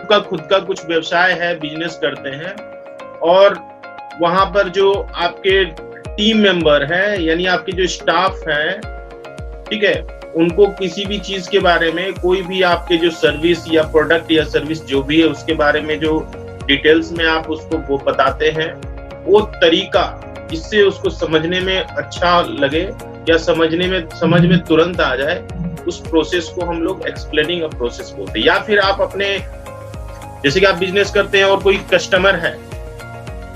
आपका खुद का कुछ व्यवसाय है, बिजनेस करते हैं, और वहां पर जो आपके टीम मेंबर हैं, यानी आपके जो स्टाफ है, ठीक है, उनको किसी भी चीज के बारे में, कोई भी आपके जो सर्विस या प्रोडक्ट या सर्विस जो भी है उसके बारे में जो डिटेल्स में आप उसको वो बताते हैं, वो तरीका जिससे उसको समझने में अच्छा लगे या समझ में तुरंत आ जाए, उस प्रोसेस को हम लोग एक्सप्लेनिंग अ प्रोसेस बोलते हैं। या फिर आप अपने, जैसे कि आप बिजनेस करते हैं और कोई कस्टमर है,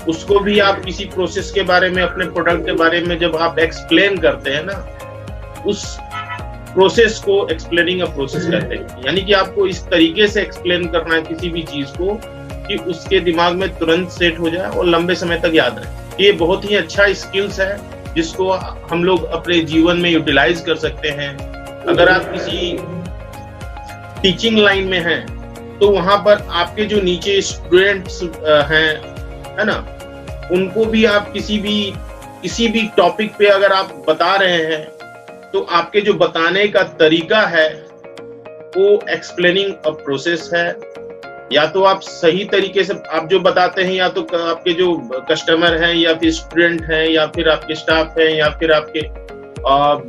उसको भी आप किसी प्रोसेस के बारे में, अपने प्रोडक्ट के बारे में जब आप एक्सप्लेन करते हैं ना, उस प्रोसेस को एक्सप्लेनिंग अ प्रोसेस कहते हैं। यानी कि आपको इस तरीके से एक्सप्लेन करना है किसी भी चीज को कि उसके दिमाग में तुरंत सेट हो जाए और लंबे समय तक याद रहे। ये बहुत ही अच्छा स्किल्स है जिसको हम लोग अपने जीवन में यूटिलाइज कर सकते हैं। अगर आप किसी टीचिंग लाइन में हैं तो वहां पर आपके जो नीचे स्टूडेंट्स हैं, है ना, उनको भी आप किसी भी टॉपिक पे अगर आप बता रहे हैं तो आपके जो बताने का तरीका है वो एक्सप्लेनिंग अ प्रोसेस है। या तो आप सही तरीके से आप जो बताते हैं, या तो आपके जो कस्टमर हैं या फिर स्टूडेंट हैं या फिर आपके स्टाफ हैं या फिर आपके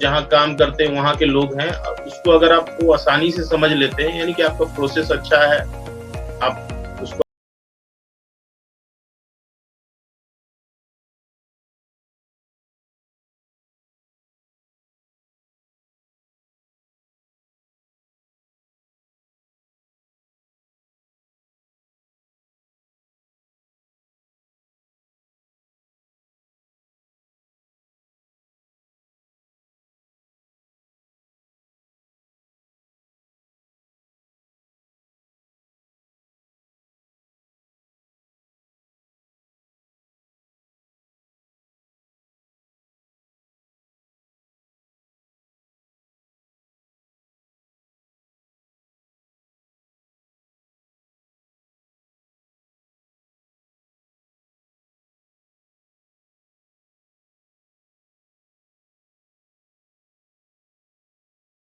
जहां काम करते हैं वहां के लोग हैं, उसको अगर आप वो आसानी से समझ लेते हैं, यानी कि आपका प्रोसेस अच्छा है, आप उसको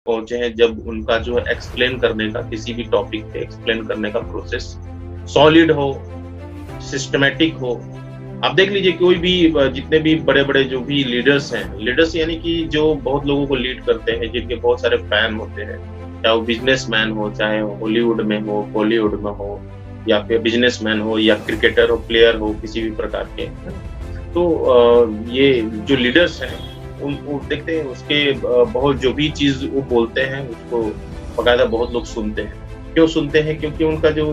पहुंचे हैं, जब उनका जो है एक्सप्लेन करने का, किसी भी टॉपिक पे एक्सप्लेन करने का प्रोसेस सॉलिड हो, सिस्टमेटिक हो। आप देख लीजिए कोई भी, जितने भी बड़े बड़े जो भी लीडर्स हैं, लीडर्स यानी कि जो बहुत लोगों को लीड करते हैं, जिनके बहुत सारे फैन होते हैं, चाहे वो बिजनेसमैन हो, चाहे हॉलीवुड में हो, बॉलीवुड में हो, या फिर बिजनेसमैन हो या क्रिकेटर हो, प्लेयर हो, किसी भी प्रकार के, तो ये जो लीडर्स हैं उनको देखते हैं, उसके बहुत जो भी चीज वो बोलते हैं उसको बकायदा बहुत लोग सुनते हैं। क्यों सुनते हैं? क्योंकि उनका जो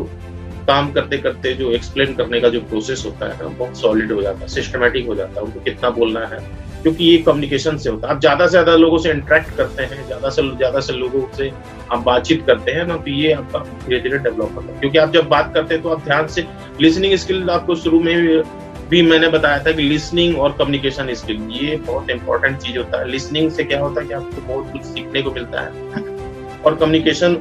काम करते करते जो एक्सप्लेन करने का जो प्रोसेस होता है ना, बहुत सॉलिड हो जाता है, सिस्टमेटिक हो जाता है, उनको कितना बोलना है, क्योंकि ये कम्युनिकेशन से होता है। आप ज्यादा से ज्यादा लोगों से इंटरेक्ट करते हैं, ज्यादा से लोगों से आप बातचीत करते हैं ना, तो ये आपका धीरे धीरे डेवलप होता है। क्योंकि आप जब बात करते हैं तो आप ध्यान से, लिसनिंग स्किल आपको शुरू में भी मैंने बताया था कि लिसनिंग और कम्युनिकेशन स्किल ये बहुत इंपॉर्टेंट चीज होता है। लिसनिंग से क्या होता है कि आपको बहुत कुछ सीखने को मिलता है, और कम्युनिकेशन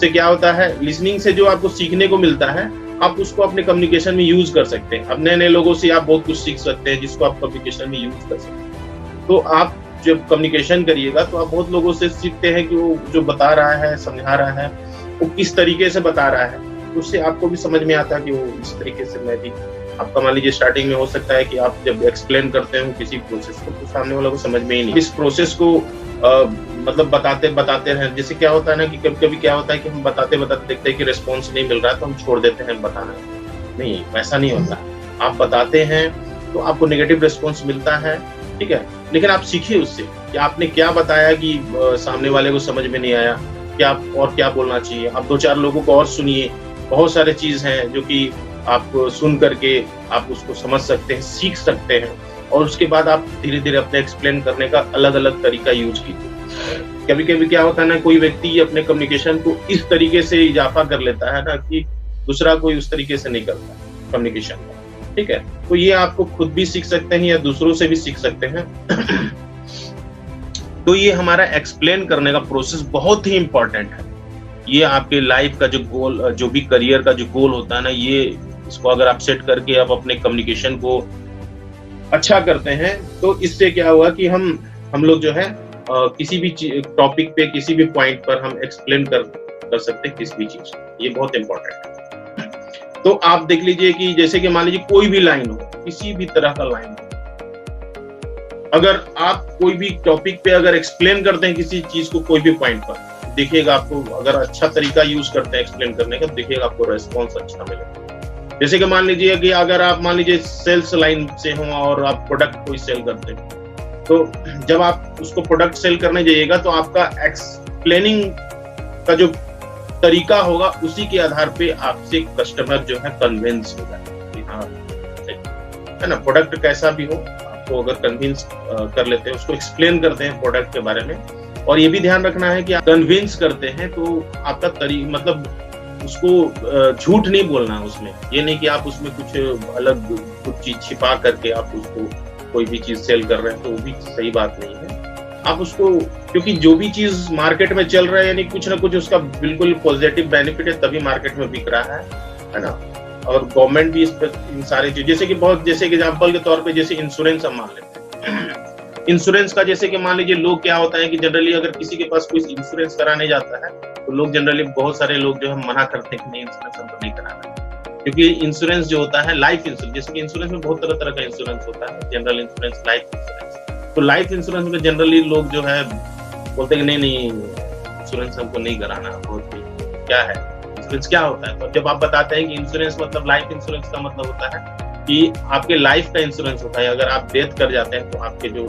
से क्या होता है, लिसनिंग से जो आपको सीखने को मिलता है आप उसको अपने कम्युनिकेशन में यूज कर सकते हैं। अब नए नए लोगों से आप बहुत कुछ सीख सकते हैं जिसको आप कम्युनिकेशन में यूज कर सकते हैं। तो आप जब कम्युनिकेशन करिएगा तो आप बहुत लोगों से सीखते हैं कि वो जो बता रहा है, समझा रहा है, वो किस तरीके से बता रहा है, उससे आपको भी समझ में आता है कि वो इस तरीके से मैं भी। आपका मान लीजिए स्टार्टिंग में हो सकता है कि आप जब एक्सप्लेन करते हो किसी प्रोसेस को तो सामने वालों को समझ में ही नहीं, इस प्रोसेस को मतलब बताते रहें। जैसे क्या होता है ना कि कभी कभी क्या होता है कि हम बताते देखते हैं कि रिस्पॉन्स नहीं मिल रहा है तो हम छोड़ देते हैं बताना। नहीं, वैसा नहीं होता। आप बताते हैं तो आपको नेगेटिव रिस्पॉन्स मिलता है, ठीक है, लेकिन आप सीखिए उससे कि आपने क्या बताया कि सामने वाले को समझ में नहीं आया, क्या और क्या बोलना चाहिए। आप 2-4 लोगों को और सुनिए, बहुत सारे चीज हैं जो कि आप सुन करके आप उसको समझ सकते हैं, सीख सकते हैं, और उसके बाद आप धीरे धीरे अपने एक्सप्लेन करने का अलग अलग तरीका यूज कीजिए। कभी कभी क्या होता है ना, कोई व्यक्ति अपने कम्युनिकेशन को इस तरीके से इजाफा कर लेता है ना कि दूसरा कोई उस तरीके से नहीं करता कम्युनिकेशन का, ठीक है। तो ये आपको खुद भी सीख सकते हैं या दूसरों से भी सीख सकते हैं। तो ये हमारा एक्सप्लेन करने का प्रोसेस बहुत ही इंपॉर्टेंट है। ये आपके लाइफ का जो गोल, जो भी करियर का जो गोल होता है ना, ये इसको अगर आप सेट करके आप अपने कम्युनिकेशन को अच्छा करते हैं तो इससे क्या हुआ कि हम लोग जो है किसी भी टॉपिक पे, किसी भी पॉइंट पर हम एक्सप्लेन कर सकते हैं किसी भी चीज। ये बहुत इंपॉर्टेंट है। तो आप देख लीजिए कि जैसे कि मान लीजिए कोई भी लाइन हो, किसी भी तरह का लाइन हो, अगर आप कोई भी टॉपिक पे अगर एक्सप्लेन करते हैं किसी चीज को, कोई भी पॉइंट पर, देखिएगा आपको अगर अच्छा तरीका यूज करते हैं एक्सप्लेन करने का, देखिएगा आपको रेस्पॉन्स अच्छा मिलेगा। जैसे कि मान लीजिए कि अगर आप मान लीजिए सेल्स लाइन से हो और आप प्रोडक्ट कोई सेल करते हैं, तो जब आप उसको प्रोडक्ट सेल करने जाइएगा तो आपका एक्सप्लेनिंग का जो तरीका होगा उसी के आधार पे आपसे कस्टमर जो है कन्विंस होगा कि हाँ है ना, प्रोडक्ट कैसा भी हो आपको अगर कन्विंस कर लेते हैं, उसको एक्सप्लेन करते हैं प्रोडक्ट के बारे में। और ये भी ध्यान रखना है कि आप कन्विंस करते हैं तो आपका मतलब उसको झूठ नहीं बोलना उसमें, ये नहीं कि आप उसमें कुछ अलग कुछ चीज छिपा करके आप उसको कोई भी चीज सेल कर रहे हैं, तो वो भी सही बात नहीं है। आप उसको, क्योंकि जो भी चीज मार्केट में चल रहा है यानी कुछ ना कुछ उसका बिल्कुल पॉजिटिव बेनिफिट है, तभी मार्केट में बिक रहा है ना। और गवर्नमेंट भी इस पर इन सारी चीज, जैसे कि बहुत, जैसे एग्जांपल के तौर पे जैसे इंश्योरेंस हम मान लेते हैं। इंश्योरेंस का जैसे कि मान लीजिए लोग क्या होता है कि जनरली अगर किसी के पास कोई इंश्योरेंस कराने जाता है तो लोग जनरली, बहुत सारे लोग जो है मना करते हैं कि नहीं, इंश्योरेंस हमको नहीं कराना, क्योंकि इंश्योरेंस जो होता है लाइफ इंश्योरेंस, जैसे कि इंश्योरेंस में बहुत तरह का इंश्योरेंस होता है, जनरल इंश्योरेंस, लाइफ इंश्योरेंस। तो लाइफ इंश्योरेंस में जनरली लोग जो है बोलते हैं कि नहीं इंश्योरेंस हमको नहीं कराना, बहुत ही क्या है इंश्योरेंस क्या होता है। तो जब आप बताते हैं कि इंश्योरेंस मतलब लाइफ इंश्योरेंस का मतलब होता है कि आपके लाइफ का इंश्योरेंस होता है, अगर आप डेथ कर जाते हैं तो आपके जो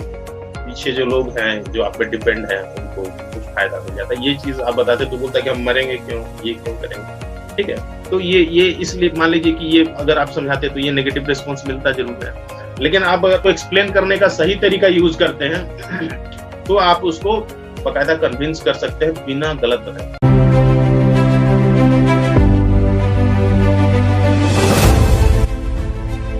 पीछे जो लोग हैं जो आप पे डिपेंड है उनको कुछ फायदा मिल जाता है। ये चीज आप बताते तो बोलता है कि हम मरेंगे क्यों, ये क्यों करेंगे, ठीक है। तो ये इसलिए मान लीजिए कि ये अगर आप समझाते तो ये नेगेटिव रिस्पॉन्स मिलता जरूर है, लेकिन आप अगर कोई एक्सप्लेन करने का सही तरीका यूज करते हैं तो आप उसको बाकायदा कन्विंस कर सकते हैं बिना गलत बताए।